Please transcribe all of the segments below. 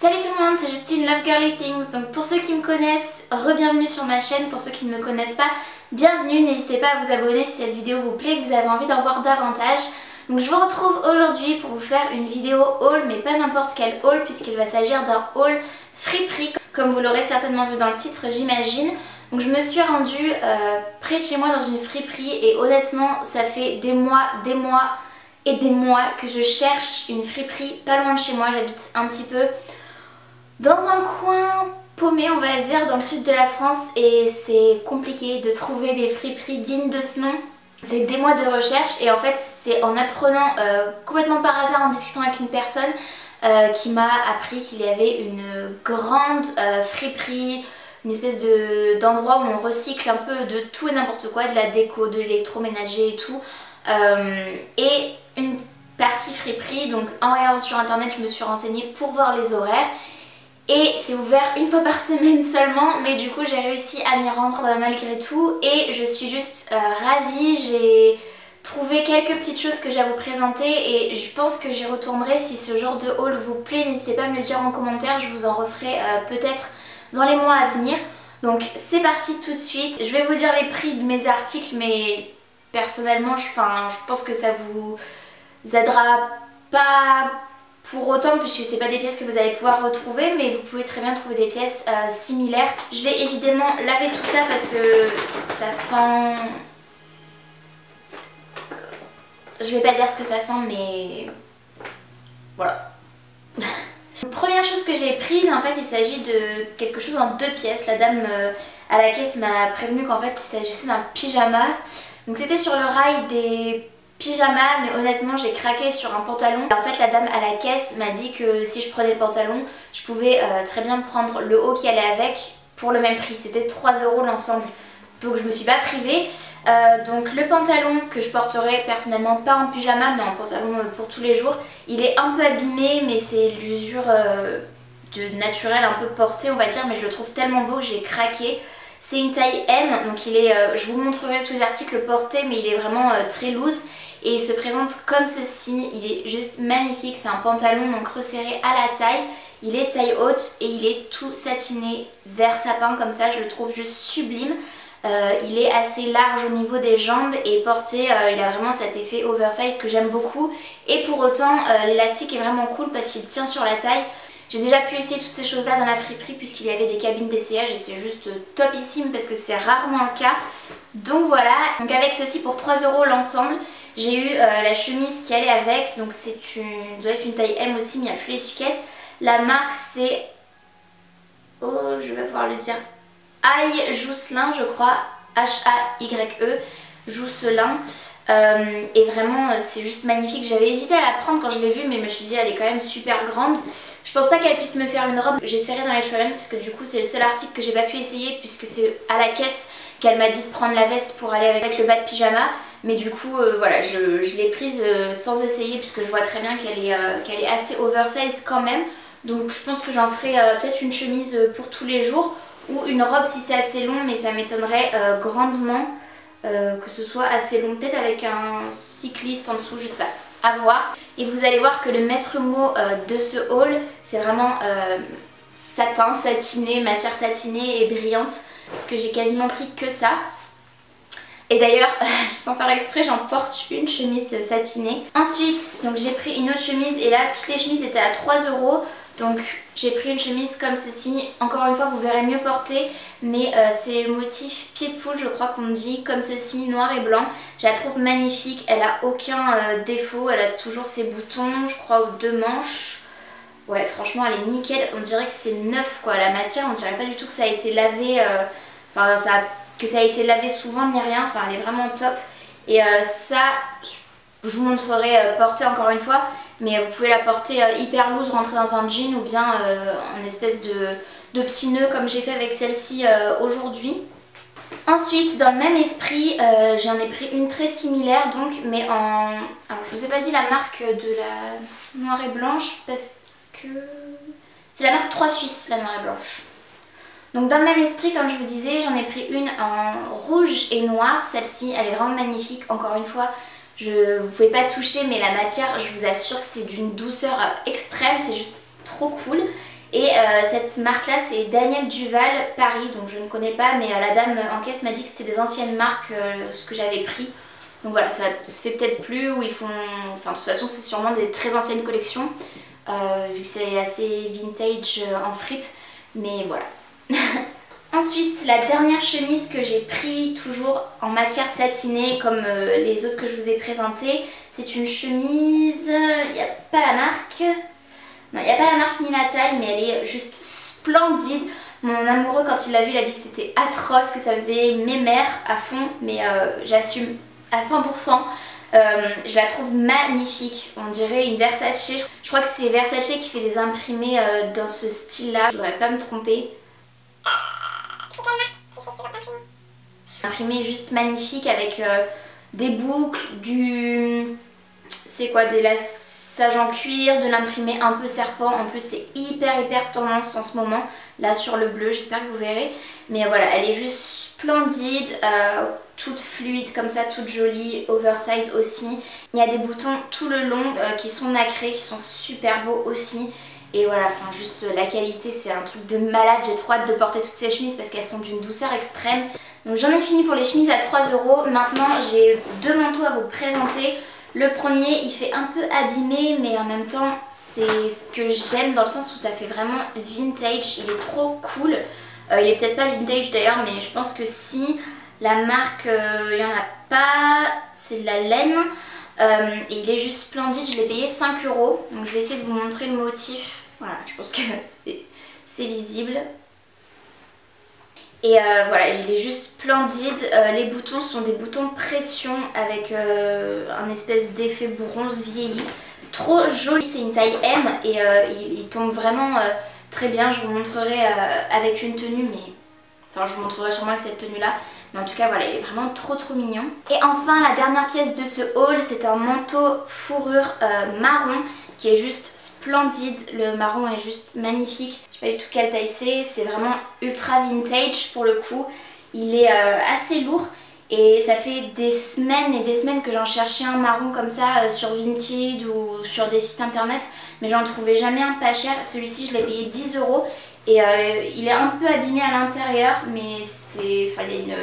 Salut tout le monde, c'est Justine Love Girly Things. Donc pour ceux qui me connaissent, re-bienvenue sur ma chaîne. Pour ceux qui ne me connaissent pas, bienvenue. N'hésitez pas à vous abonner si cette vidéo vous plaît et que vous avez envie d'en voir davantage. Donc je vous retrouve aujourd'hui pour vous faire une vidéo haul, mais pas n'importe quel haul puisqu'il va s'agir d'un haul friperie, comme vous l'aurez certainement vu dans le titre, j'imagine. Donc je me suis rendue près de chez moi dans une friperie et honnêtement ça fait des mois et des mois que je cherche une friperie pas loin de chez moi. J'habite un petit peu dans un coin paumé, on va dire, dans le sud de la France, et c'est compliqué de trouver des friperies dignes de ce nom. C'est des mois de recherche et en fait c'est en apprenant complètement par hasard, en discutant avec une personne qui m'a appris qu'il y avait une grande friperie, une espèce d'endroit où on recycle un peu de tout et n'importe quoi, de la déco, de l'électroménager et tout, et une partie friperie. Donc en regardant sur internet je me suis renseignée pour voir les horaires. Et c'est ouvert une fois par semaine seulement, mais du coup j'ai réussi à m'y rendre malgré tout et je suis juste ravie. J'ai trouvé quelques petites choses que j'ai à vous présenter et je pense que j'y retournerai si ce genre de haul vous plaît. N'hésitez pas à me le dire en commentaire, je vous en referai peut-être dans les mois à venir. Donc c'est parti tout de suite. Je vais vous dire les prix de mes articles, mais personnellement je pense que ça vous aidera pas pour autant, puisque c'est pas des pièces que vous allez pouvoir retrouver, mais vous pouvez très bien trouver des pièces similaires. Je vais évidemment laver tout ça parce que ça sent... Je vais pas dire ce que ça sent, mais voilà. Première chose que j'ai prise, en fait il s'agit de quelque chose en deux pièces. La dame à la caisse m'a prévenu qu'en fait il s'agissait d'un pyjama. Donc c'était sur le rail des pyjama, mais honnêtement j'ai craqué sur un pantalon. En fait la dame à la caisse m'a dit que si je prenais le pantalon je pouvais très bien prendre le haut qui allait avec pour le même prix. C'était 3 € l'ensemble, donc je me suis pas privée. Donc le pantalon que je porterai personnellement pas en pyjama mais en pantalon pour tous les jours, il est un peu abîmé, mais c'est l'usure de naturel un peu portée on va dire, mais je le trouve tellement beau, j'ai craqué. C'est une taille M, donc il est, je vous montrerai tous les articles portés, mais il est vraiment très loose. Et il se présente comme ceci, il est juste magnifique, c'est un pantalon donc resserré à la taille, il est taille haute et il est tout satiné vert sapin comme ça, je le trouve juste sublime. Il est assez large au niveau des jambes et porté, il a vraiment cet effet oversize que j'aime beaucoup. Et pour autant l'élastique est vraiment cool parce qu'il tient sur la taille. J'ai déjà pu essayer toutes ces choses là dans la friperie puisqu'il y avait des cabines d'essayage et c'est juste topissime parce que c'est rarement le cas. Donc voilà, donc avec ceci pour 3 € l'ensemble. J'ai eu la chemise qui allait avec, donc doit être une taille M aussi, mais il n'y a plus l'étiquette. La marque c'est, oh je vais pouvoir le dire, Aïe Jousselin je crois, H-A-Y-E, Jousselin. Et vraiment c'est juste magnifique. J'avais hésité à la prendre quand je l'ai vue, mais je me suis dit elle est quand même super grande. Je pense pas qu'elle puisse me faire une robe. J'essaierai dans les H&M parce que du coup c'est le seul article que j'ai pas pu essayer puisque c'est à la caisse qu'elle m'a dit de prendre la veste pour aller avec le bas de pyjama. Mais du coup voilà, je l'ai prise sans essayer puisque je vois très bien qu'elle est assez oversize quand même. Donc je pense que j'en ferai peut-être une chemise pour tous les jours ou une robe si c'est assez long, mais ça m'étonnerait grandement que ce soit assez long, peut-être avec un cycliste en dessous, je sais pas, à voir. Et vous allez voir que le maître mot de ce haul c'est vraiment satin, satiné, matière satinée et brillante, parce que j'ai quasiment pris que ça. Et d'ailleurs, sans faire exprès, j'en porte une chemise satinée. Ensuite, donc j'ai pris une autre chemise et là toutes les chemises étaient à 3 €. Donc j'ai pris une chemise comme ceci, encore une fois vous verrez mieux porter, mais c'est le motif pied de poule je crois qu'on dit, comme ceci, noir et blanc. Je la trouve magnifique, elle a aucun défaut, elle a toujours ses boutons, je crois aux 2 manches. Ouais franchement elle est nickel, on dirait que c'est neuf quoi, la matière on dirait pas du tout que ça a été lavé, que ça a été lavé souvent ni rien, enfin elle est vraiment top. Et ça je vous montrerai porter encore une fois, mais vous pouvez la porter hyper loose, rentrer dans un jean ou bien en espèce de petit nœud comme j'ai fait avec celle-ci aujourd'hui. Ensuite dans le même esprit j'en ai pris une très similaire donc, mais en... Alors je vous ai pas dit la marque de la noire et blanche parce que c'est la marque 3 Suisse, la noire et blanche. Donc dans le même esprit comme je vous disais, j'en ai pris une en rouge et noir. Celle-ci elle est vraiment magnifique, encore une fois vous ne pouvez pas toucher, mais la matière je vous assure que c'est d'une douceur extrême, c'est juste trop cool. Et cette marque là c'est Daniel Duval Paris, donc je ne connais pas, mais la dame en caisse m'a dit que c'était des anciennes marques, ce que j'avais pris. Donc voilà, ça se fait peut-être plus, ou ils font... Enfin de toute façon c'est sûrement des très anciennes collections, vu que c'est assez vintage en fripe, mais voilà. Ensuite, la dernière chemise que j'ai pris, toujours en matière satinée comme les autres que je vous ai présentées, c'est une chemise, il n'y a pas la marque, non il n'y a pas la marque ni la taille, mais elle est juste splendide. Mon amoureux quand il l'a vu il a dit que c'était atroce, que ça faisait mémère à fond, mais j'assume à 100%. Je la trouve magnifique, on dirait une Versace, je crois que c'est Versace qui fait des imprimés dans ce style là, je voudrais pas me tromper. Imprimé juste magnifique avec des boucles, c'est quoi, des lassages en cuir, de l'imprimé un peu serpent. En plus c'est hyper tendance en ce moment, là sur le bleu, j'espère que vous verrez. Mais voilà, elle est juste splendide, toute fluide comme ça, toute jolie, oversize aussi. Il y a des boutons tout le long qui sont nacrés, qui sont super beaux aussi. Et voilà, enfin juste la qualité c'est un truc de malade, j'ai trop hâte de porter toutes ces chemises parce qu'elles sont d'une douceur extrême. Donc j'en ai fini pour les chemises à 3 €. Maintenant j'ai deux manteaux à vous présenter. Le premier il fait un peu abîmé mais en même temps c'est ce que j'aime dans le sens où ça fait vraiment vintage, il est trop cool. Il est peut-être pas vintage d'ailleurs mais je pense que si. La marque, il n'y en a pas, c'est de la laine. Et il est juste splendide, je l'ai payé 5 €. Donc je vais essayer de vous montrer le motif. Voilà, je pense que c'est visible. Et voilà, il est juste splendide. Les boutons sont des boutons pression avec un espèce d'effet bronze vieilli. Trop joli, c'est une taille M et il tombe vraiment très bien. Je vous montrerai avec une tenue, mais... Enfin, je vous montrerai sûrement avec cette tenue là. Mais en tout cas, voilà, il est vraiment trop mignon. Et enfin, la dernière pièce de ce haul, c'est un manteau fourrure marron qui est juste splendide. Le marron est juste magnifique. Je sais pas du tout quelle taille c'est vraiment ultra vintage pour le coup. Il est assez lourd et ça fait des semaines et des semaines que j'en cherchais un marron comme ça sur Vinted ou sur des sites internet. Mais j'en trouvais jamais un pas cher. Celui-ci, je l'ai payé 10 €. Et il est un peu abîmé à l'intérieur, mais c'est... Enfin, il y a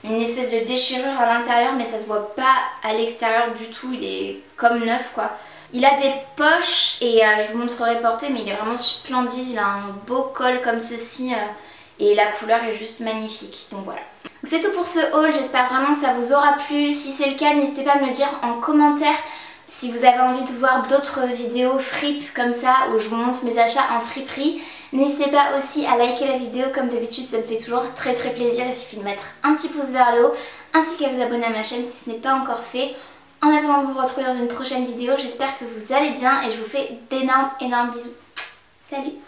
une espèce de déchirure à l'intérieur, mais ça se voit pas à l'extérieur du tout, il est comme neuf quoi. Il a des poches et je vous montrerai porté, mais il est vraiment splendide, il a un beau col comme ceci et la couleur est juste magnifique, donc voilà. C'est tout pour ce haul, j'espère vraiment que ça vous aura plu. Si c'est le cas, n'hésitez pas à me le dire en commentaire. Si vous avez envie de voir d'autres vidéos fripes comme ça, où je vous montre mes achats en friperie, n'hésitez pas aussi à liker la vidéo, comme d'habitude ça me fait toujours très plaisir, il suffit de mettre un petit pouce vers le haut, ainsi qu'à vous abonner à ma chaîne si ce n'est pas encore fait. En attendant de vous retrouver dans une prochaine vidéo, j'espère que vous allez bien et je vous fais d'énormes bisous. Salut!